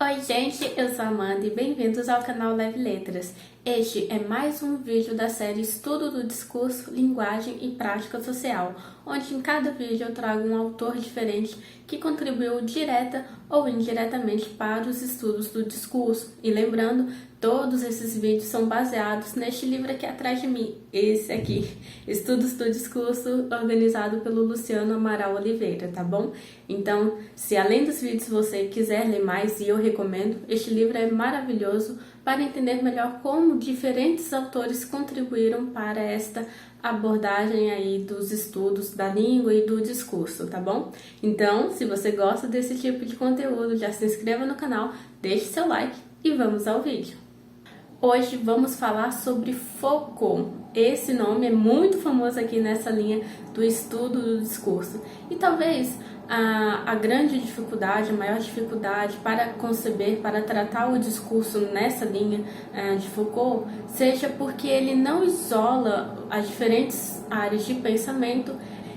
Oi gente, eu sou a Amanda e bem-vindos ao canal Leve Letras. Este é mais um vídeo da série Estudo do Discurso, Linguagem e Prática Social, onde em cada vídeo eu trago um autor diferente que contribuiu direta ou indiretamente para os estudos do discurso. E lembrando, todos esses vídeos são baseados neste livro aqui atrás de mim, esse aqui, Estudos do Discurso, organizado pelo Luciano Amaral Oliveira, tá bom? Então, se além dos vídeos você quiser ler mais, e eu recomendo, este livro é maravilhoso para entender melhor como diferentes autores contribuíram para esta abordagem aí dos estudos da língua e do discurso, tá bom? Então, se você gosta desse tipo de conteúdo, já se inscreva no canal, deixe seu like e vamos ao vídeo. Hoje vamos falar sobre Foucault. Esse nome é muito famoso aqui nessa linha do estudo do discurso. E talvez a grande dificuldade, a maior dificuldade para conceber, para tratar o discurso nessa linha de Foucault, seja porque ele não isola as diferentes áreas de pensamento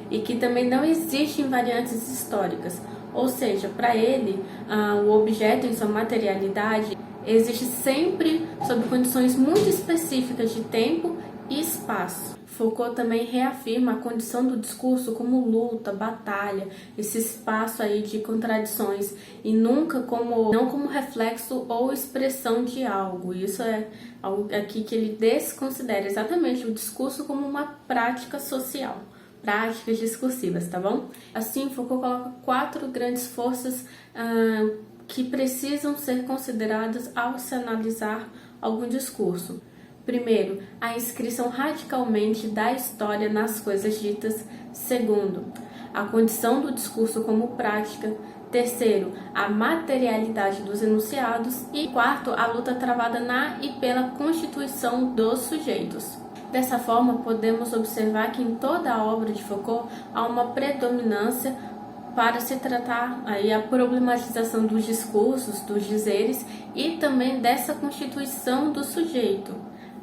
e que também não existem variantes históricas. Ou seja, para ele, o objeto em sua materialidade existe sempre sob condições muito específicas de tempo e espaço. Foucault também reafirma a condição do discurso como luta, batalha, esse espaço aí de contradições e não como reflexo ou expressão de algo. Isso é algo aqui que ele desconsidera exatamente o discurso como uma prática social. Práticas discursivas, tá bom? Assim, Foucault coloca 4 grandes forças que precisam ser consideradas ao se analisar algum discurso. Primeiro, a inscrição radicalmente da história nas coisas ditas. Segundo, a condição do discurso como prática. Terceiro, a materialidade dos enunciados. E quarto, a luta travada na e pela constituição dos sujeitos. Dessa forma, podemos observar que em toda a obra de Foucault há uma predominância para se tratar aí a problematização dos discursos, dos dizeres e também dessa constituição do sujeito,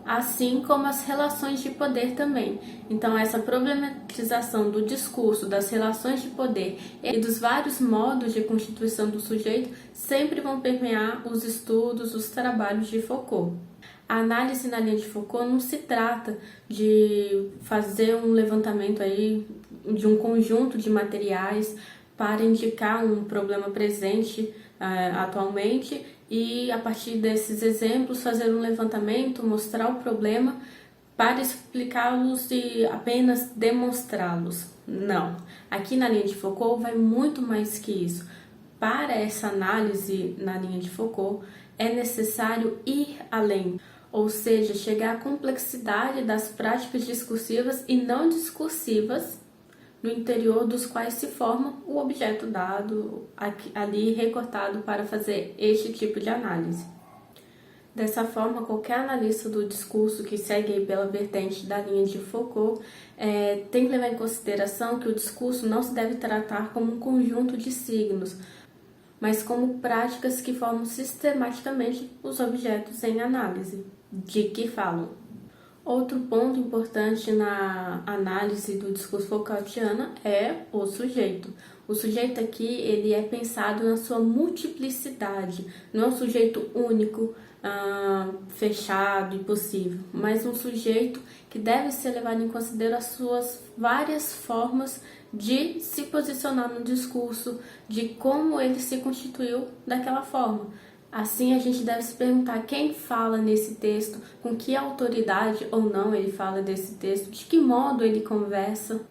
assim como as relações de poder também. Então, essa problematização do discurso, das relações de poder e dos vários modos de constituição do sujeito sempre vão permear os estudos, os trabalhos de Foucault. A análise na linha de Foucault não se trata de fazer um levantamento aí de um conjunto de materiais para indicar um problema presente atualmente e, a partir desses exemplos, fazer um levantamento, mostrar o problema para explicá-los e apenas demonstrá-los. Não. Aqui na linha de Foucault vai muito mais que isso. Para essa análise na linha de Foucault, é necessário ir além, ou seja, chegar à complexidade das práticas discursivas e não discursivas no interior dos quais se forma o objeto dado ali recortado para fazer este tipo de análise. Dessa forma, qualquer analista do discurso que segue aí pela vertente da linha de Foucault tem que levar em consideração que o discurso não se deve tratar como um conjunto de signos, mas como práticas que formam sistematicamente os objetos em análise, de que falam. Outro ponto importante na análise do discurso Foucaultiana é o sujeito. O sujeito aqui ele é pensado na sua multiplicidade, não é um sujeito único, fechado, impossível, mas um sujeito que deve ser levado em consideração as suas várias formas de se posicionar no discurso, de como ele se constituiu daquela forma. Assim, a gente deve se perguntar quem fala nesse texto, com que autoridade ou não ele fala desse texto, de que modo ele conversa.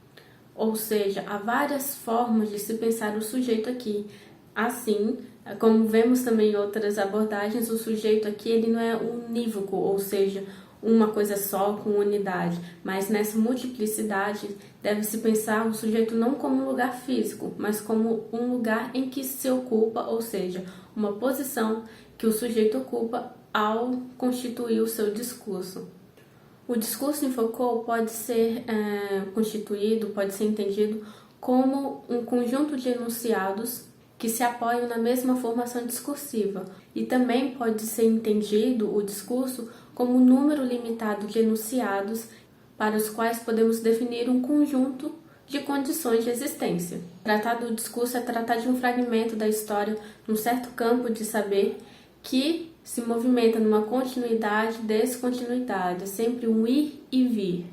Ou seja, há várias formas de se pensar o sujeito aqui. Assim, como vemos também em outras abordagens, o sujeito aqui ele não é unívoco, ou seja, uma coisa só com unidade, mas nessa multiplicidade deve-se pensar o sujeito não como um lugar físico, mas como um lugar em que se ocupa, ou seja, uma posição que o sujeito ocupa ao constituir o seu discurso. O discurso em Foucault pode ser constituído, pode ser entendido como um conjunto de enunciados que se apoiam na mesma formação discursiva, e também pode ser entendido o discurso como um número limitado de enunciados para os quais podemos definir um conjunto de condições de existência. Tratar do discurso é tratar de um fragmento da história, num certo campo de saber que se movimenta numa continuidade e descontinuidade, sempre um ir e vir.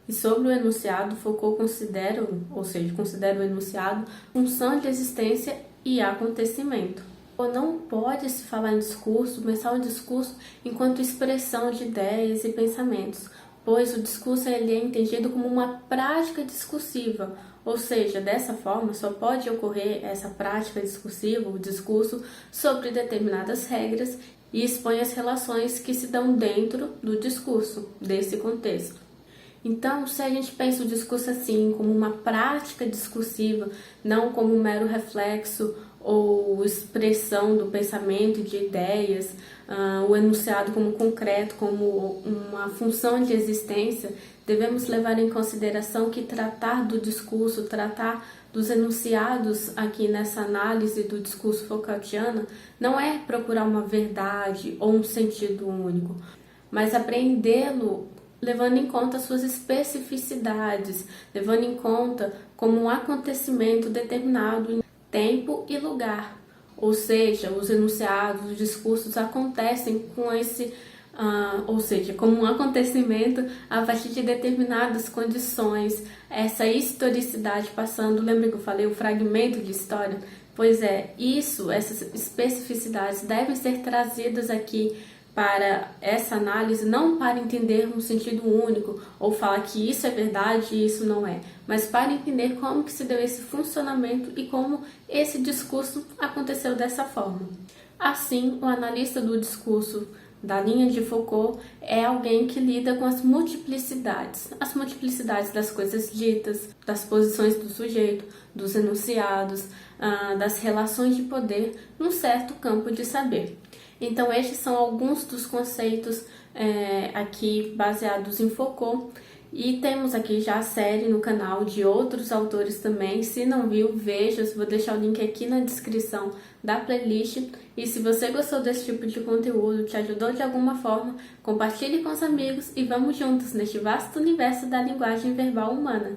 E sobre o enunciado, Foucault considera o enunciado função de existência e acontecimento. Ou não pode se falar em discurso, pensar o discurso enquanto expressão de ideias e pensamentos, pois o discurso ele é entendido como uma prática discursiva, ou seja, dessa forma só pode ocorrer essa prática discursiva, o discurso, sobre determinadas regras e expõe as relações que se dão dentro do discurso, desse contexto. Então, se a gente pensa o discurso assim, como uma prática discursiva, não como um mero reflexo ou expressão do pensamento, de ideias, o enunciado como concreto, como uma função de existência, devemos levar em consideração que tratar do discurso, tratar dos enunciados aqui nessa análise do discurso Foucaultiano, não é procurar uma verdade ou um sentido único, mas apreendê-lo levando em conta suas especificidades, levando em conta como um acontecimento determinado em tempo e lugar. Ou seja, os enunciados, os discursos acontecem com como um acontecimento a partir de determinadas condições, essa historicidade passando, lembra que eu falei, o fragmento de história? Pois é, essas especificidades devem ser trazidas aqui para essa análise, não para entender um sentido único ou falar que isso é verdade e isso não é, mas para entender como que se deu esse funcionamento e como esse discurso aconteceu dessa forma. Assim, o analista do discurso da linha de Foucault é alguém que lida com as multiplicidades das coisas ditas, das posições do sujeito, dos enunciados, das relações de poder num certo campo de saber. Então, estes são alguns dos conceitos aqui baseados em Foucault. E temos aqui já a série no canal de outros autores também. Se não viu, veja. Vou deixar o link aqui na descrição da playlist. E se você gostou desse tipo de conteúdo, te ajudou de alguma forma, compartilhe com os amigos e vamos juntos neste vasto universo da linguagem verbal humana.